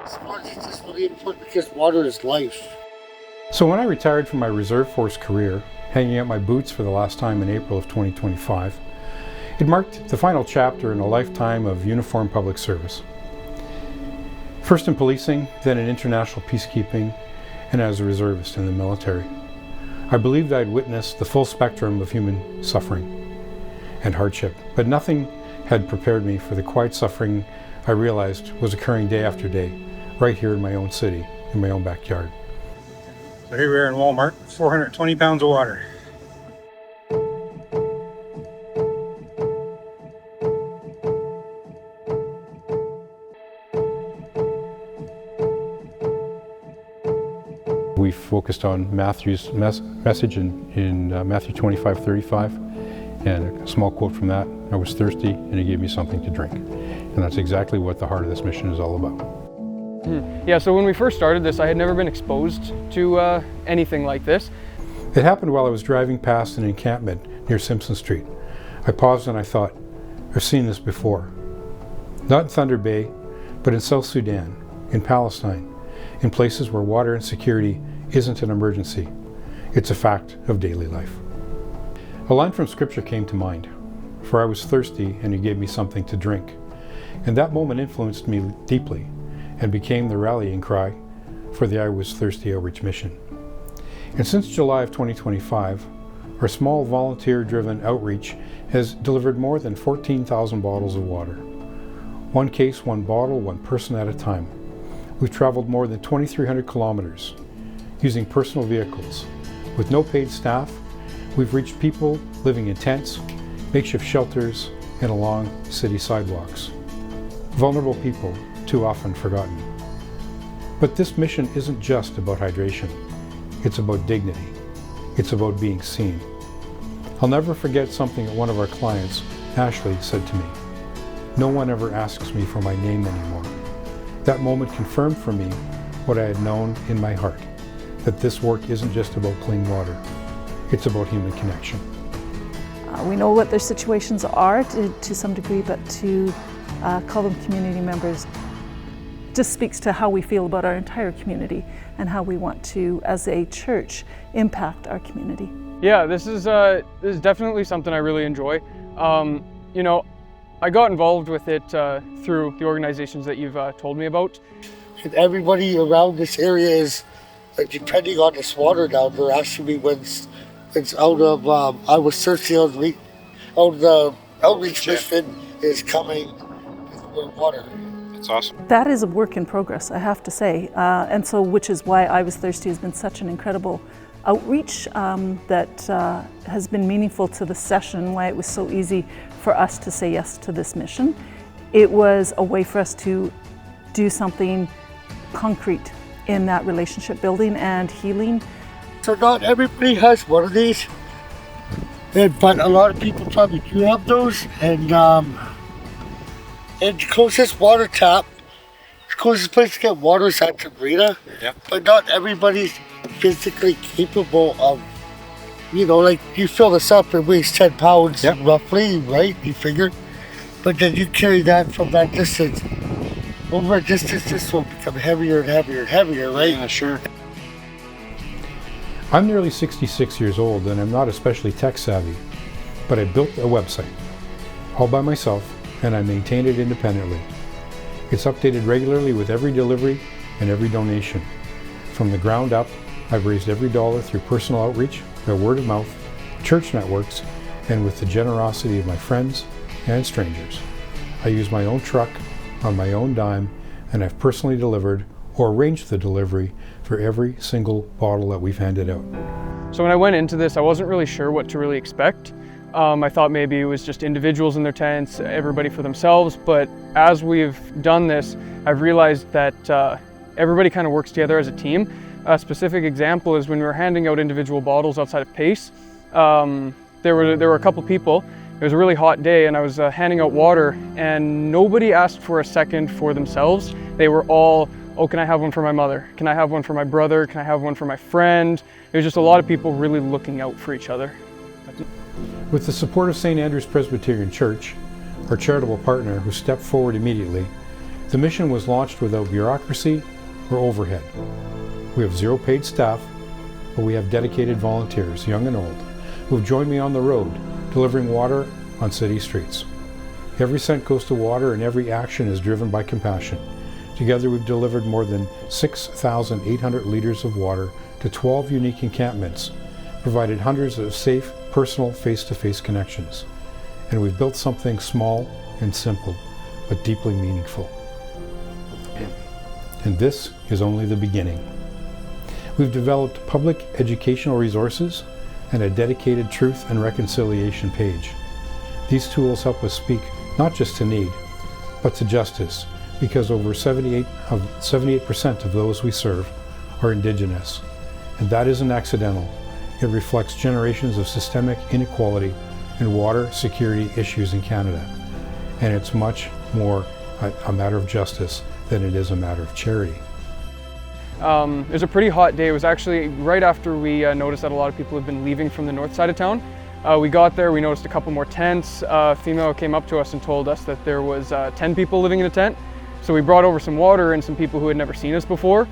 Sports is just really important because water is life. So when I retired from my reserve force career, hanging out my boots for the last time in April of 2025, it marked the final chapter in a lifetime of uniformed public service. First in policing, then in international peacekeeping, and as a reservist in the military. I believed I'd witnessed the full spectrum of human suffering and hardship, but nothing had prepared me for the quiet suffering I realized was occurring day after day, right here in my own city, in my own backyard. So here we are in Walmart, 420 pounds of water. We focused on Matthew's message in Matthew 25:35, and a small quote from that: I was thirsty and he gave me something to drink. And that's exactly what the heart of this mission is all about. Yeah, so when we first started this, I had never been exposed to anything like this. It happened while I was driving past an encampment near Simpson Street. I paused and I thought, I've seen this before. Not in Thunder Bay, but in South Sudan, in Palestine, in places where water insecurity isn't an emergency. It's a fact of daily life. A line from scripture came to mind, for I was thirsty and he gave me something to drink. And that moment influenced me deeply and became the rallying cry for the I Was Thirsty Outreach mission. And since July of 2025, our small volunteer-driven outreach has delivered more than 14,000 bottles of water. One case, one bottle, one person at a time. We've traveled more than 2,300 kilometers using personal vehicles. With no paid staff, we've reached people living in tents, makeshift shelters, and along city sidewalks. Vulnerable people, too often forgotten. But this mission isn't just about hydration. It's about dignity. It's about being seen. I'll never forget something that one of our clients, Ashley, said to me. No one ever asks me for my name anymore. That moment confirmed for me what I had known in my heart, that this work isn't just about clean water. It's about human connection. We know what their situations are to some degree, but to call them community members just speaks to how we feel about our entire community and how we want to, as a church, impact our community. Yeah, this is definitely something I really enjoy. You know, I got involved with it through the organizations that you've told me about. And everybody around this area is depending on this water now. They're asking me when it's out of, I was searching on the outreach mission is coming with water. That's awesome. That is a work in progress, I have to say. And so, which is why I Was Thirsty has been such an incredible outreach that has been meaningful to the session, why it was so easy for us to say yes to this mission. It was a way for us to do something concrete in that relationship building and healing. So not everybody has one of these, but a lot of people probably do have those. And the closest water tap, the closest place to get water is at the marina. Yep. But not everybody's physically capable of, you know, like you fill this up, it weighs 10 pounds roughly, right? You figure. But then you carry that from that distance. Over a distance, this will become heavier and heavier and heavier, right? Yeah, sure. I'm nearly 66 years old and I'm not especially tech savvy, but I built a website all by myself and I maintain it independently. It's updated regularly with every delivery and every donation. From the ground up, I've raised every dollar through personal outreach, by word of mouth, church networks, and with the generosity of my friends and strangers. I use my own truck on my own dime, and I've personally delivered or arranged the delivery for every single bottle that we've handed out. So when I went into this, I wasn't really sure what to really expect. I thought maybe it was just individuals in their tents, everybody for themselves, but as we've done this, I've realized that everybody kind of works together as a team. A specific example is when we were handing out individual bottles outside of Pace, there were a couple people. It was a really hot day and I was handing out water and nobody asked for a second for themselves. They were all, oh, can I have one for my mother? Can I have one for my brother? Can I have one for my friend? It was just a lot of people really looking out for each other. With the support of St. Andrew's Presbyterian Church, our charitable partner who stepped forward immediately, The mission was launched without bureaucracy or overhead. We have 0 paid staff, but we have dedicated volunteers, young and old, who have joined me on the road, delivering water on city streets. Every cent goes to water and every action is driven by compassion. Together we've delivered more than 6,800 liters of water to 12 unique encampments, provided hundreds of safe, personal, face-to-face connections. And we've built something small and simple, but deeply meaningful. And this is only the beginning. We've developed public educational resources and a dedicated truth and reconciliation page. These tools help us speak not just to need, but to justice, because over 78% of those we serve are Indigenous. And that isn't accidental. It reflects generations of systemic inequality and water security issues in Canada. And it's much more a matter of justice than it is a matter of charity. It was a pretty hot day. It was actually right after we noticed that a lot of people have been leaving from the north side of town. We got there, we noticed a couple more tents. A female came up to us and told us that there was 10 people living in a tent. So we brought over some water and some people who had never seen us before.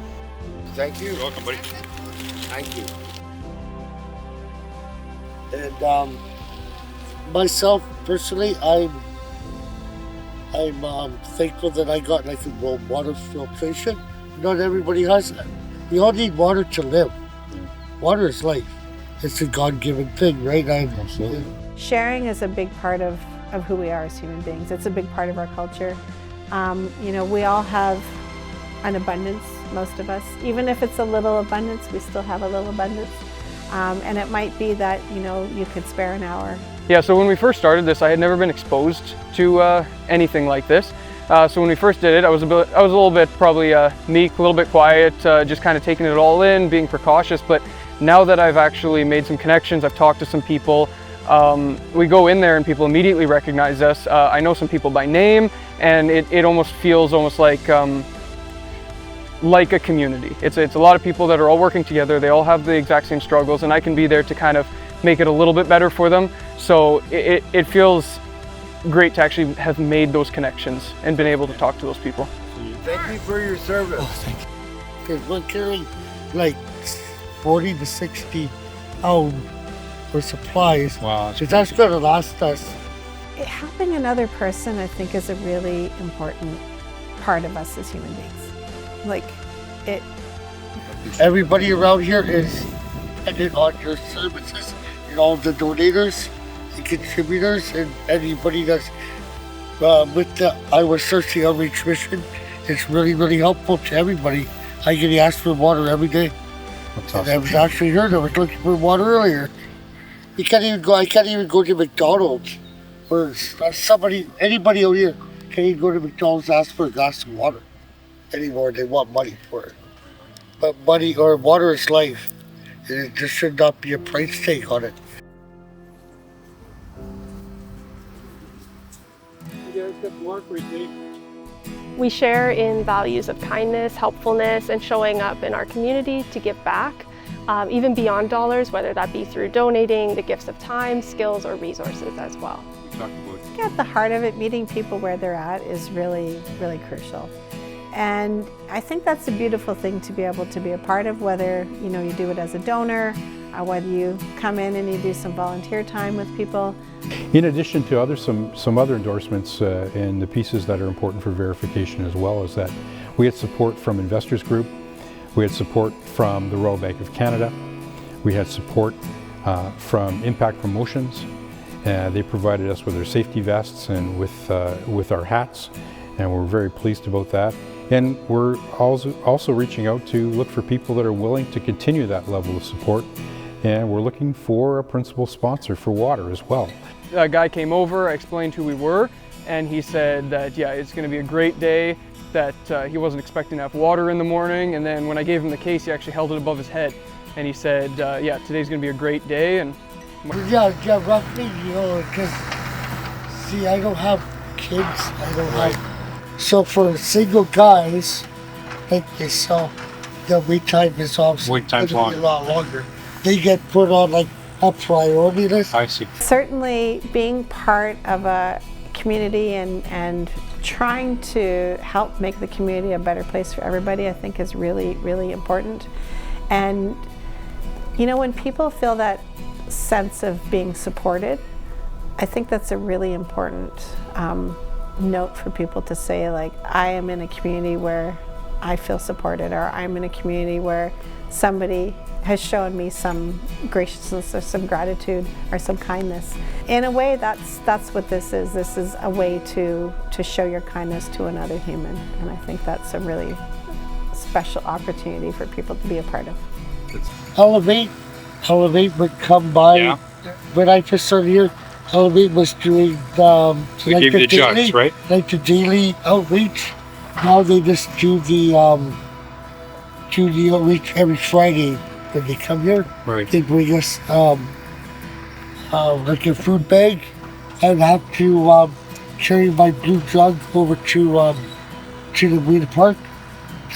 Thank you. You're welcome, buddy. Thank you. And myself personally, I'm thankful that I got like a water filtration. Not everybody has that. We all need water to live. Water is life. It's a God-given thing, right? Absolutely. Sharing is a big part of who we are as human beings. It's a big part of our culture. We all have an abundance, most of us. Even if it's a little abundance, we still have a little abundance. And it might be that, you could spare an hour. Yeah, so when we first started this, I had never been exposed to anything like this. So when we first did it, I was a little bit probably meek, a little bit quiet, just kind of taking it all in, being precautious. But now that I've actually made some connections, I've talked to some people, we go in there and people immediately recognize us. I know some people by name, and it almost feels like a community. It's a lot of people that are all working together. They all have the exact same struggles, and I can be there to kind of make it a little bit better for them. So it feels great to actually have made those connections and been able to talk to those people. Thank you for your service. Oh, thank you. Because we're carrying like 40 to 60 Auld for supplies. Wow. Because that's going to last us. Helping another person, I think, is a really important part of us as human beings. Everybody around here is dependent on your services, and all the donators, the contributors, and anybody that's with the Iowa Searching Outreach Mission. It's really, really helpful to everybody. I get asked for water every day. That's And awesome. I was actually here. I was looking for water earlier. I can't even go to McDonald's or anybody out here can't even go to McDonald's and ask for a glass of water anymore. They want money for it. But money or water is life. And there should not be a price tag on it. We share in values of kindness, helpfulness, and showing up in our community to give back, even beyond dollars, whether that be through donating the gifts of time, skills, or resources as well. At the heart of it, meeting people where they're at is really, really crucial. And I think that's a beautiful thing to be able to be a part of, whether you do it as a donor, whether you come in and you do some volunteer time with people. In addition to some other endorsements and the pieces that are important for verification as well, is that we had support from Investors Group, we had support from the Royal Bank of Canada, we had support from Impact Promotions. They provided us with their safety vests and with our hats, and we're very pleased about that. And we're also reaching out to look for people that are willing to continue that level of support, and we're looking for a principal sponsor for water as well. A guy came over, I explained who we were, and he said that, yeah, it's going to be a great day, that he wasn't expecting to have water in the morning. And then when I gave him the case, he actually held it above his head, and he said, yeah, today's going to be a great day. And Yeah, roughly, because, see, I don't have kids, I don't have... So for single guys, like yourself, the wait time is obviously Wait time's gonna be a lot longer. They get put on like a priority list. I see. Certainly being part of a community and trying to help make the community a better place for everybody, I think is really, really important. And you know, when people feel that sense of being supported, I think that's a really important note for people to say, like, I am in a community where I feel supported, or I'm in a community where somebody has shown me some graciousness or some gratitude or some kindness. In a way, that's what this is. This is a way to show your kindness to another human, and I think that's a really special opportunity for people to be a part of. Elevate would come by when I first started here. Elevate was doing They gave you the jugs, right? Like the daily outreach. Now they just do the outreach every Friday when they come here. Right. They bring us like a food bag. I'd have to carry my blue jug over to the Marina Park,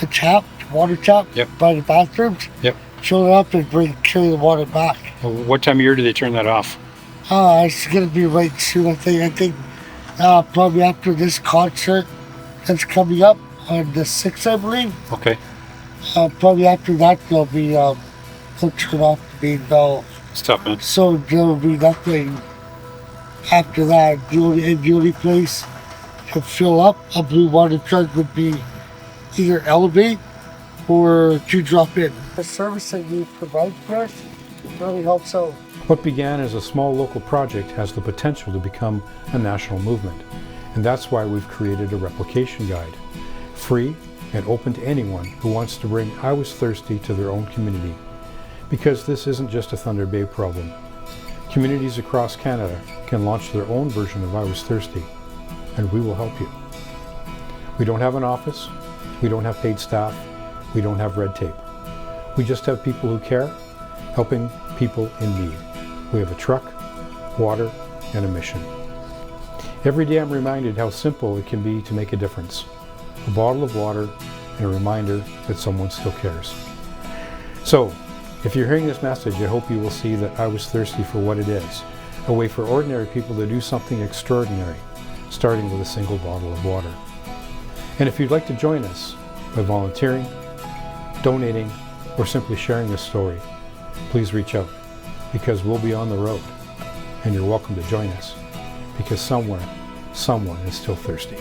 the water tap by the bathrooms. Yep. Fill it up and carry the water back. Well, what time of year do they turn that off? It's gonna be right soon. I think probably after this concert that's coming up on the 6th, I believe. Okay. Probably after that they'll turn off the main valve. It's tough, man. So there'll be nothing after that. The only place to fill up a blue water jug would be either Elevate or to drop in. The service that you provide for us really helps out. What began as a small local project has the potential to become a national movement, and that's why we've created a replication guide, free and open to anyone who wants to bring I Was Thirsty to their own community. Because this isn't just a Thunder Bay problem. Communities across Canada can launch their own version of I Was Thirsty, and we will help you. We don't have an office, we don't have paid staff, we don't have red tape. We just have people who care, helping people in need. We have a truck, water, and a mission. Every day I'm reminded how simple it can be to make a difference. A bottle of water and a reminder that someone still cares. So, if you're hearing this message, I hope you will see that I Was Thirsty for what it is, a way for ordinary people to do something extraordinary, starting with a single bottle of water. And if you'd like to join us by volunteering, donating, or simply sharing this story, please reach out, because we'll be on the road, and you're welcome to join us, because somewhere, someone is still thirsty.